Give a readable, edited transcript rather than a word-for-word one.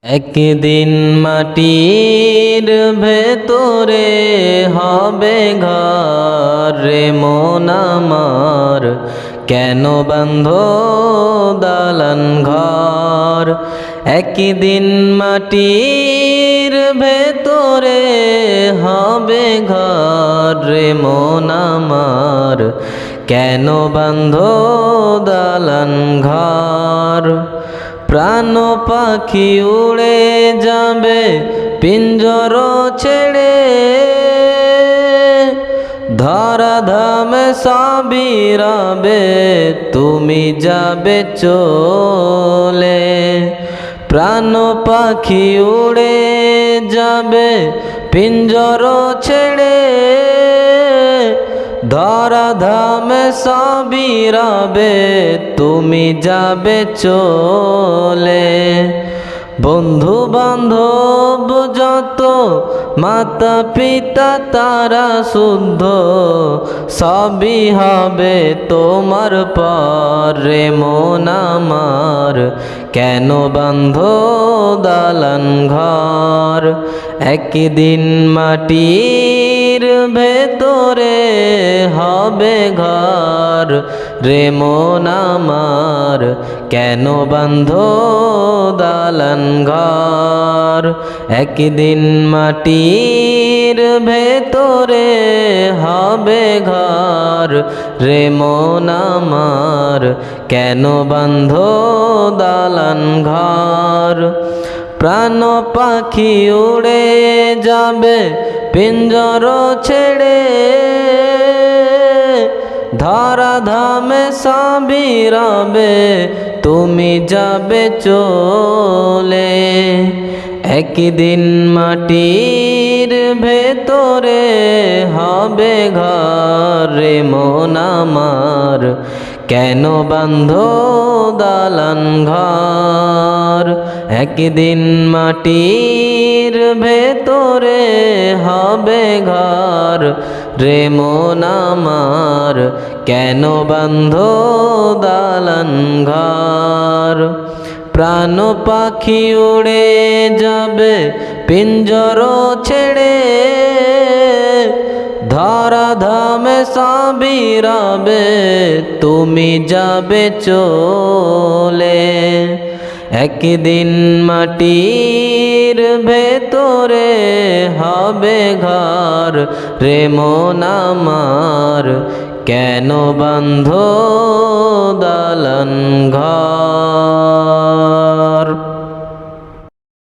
একদিন মাটির ভেতরে হবে ঘর রে মন আমার, কেন বাঁধো দালান ঘর। একদিন মাটির ভেতরে হবে ঘর রে মন আমার, কেন বাঁধো দালান ঘর। প্রাণ পাখি উড়ে যাবে পিঞ্জর ছেড়ে, ধরাধামে সাবিরাবে তুমি যাবে চলে। প্রাণ পাখি উড়ে যাবে পিঞ্জর ছেড়ে, ধরাধামে সাবিরাবে তুমি যাবে চলে। বন্ধু বান্ধব যত মাতা পিতা তারা শুদ্ধ, সবই হবে তোমার পর রে মন আমার, কেন বাঁধো দালান ঘর। একদিন মাটির ভেতরে হবে ঘর রে মন আমার, কেন বাঁধো দালান ঘর। একদিন মাটির ভেতরে হবে ঘর রে মন আমার, কেন বাঁধো দালান ঘর। প্রাণ পাখি উড়ে যাবে পিঞ্জর ছেড়ে, ধরাধামে সাবিরাবে তুমি যাবে চলে। একদিন মাটির ভেতরে হবে ঘর রে মন আমার, কেন বাঁধো দালান ঘর। একদিন মাটির ভেতরে হবে ঘর রে মন আমার, কেন বাঁধো দালান ঘর। প্রাণ পাখি উড়ে যাবে পিঞ্জর ছেড়ে, ধরাধামে সাবিরাবে তুমি যাবে চলে। একদিন মাটির ভেতরে হবে ঘর রে মন আমার, কেন বাঁধো দালান ঘর।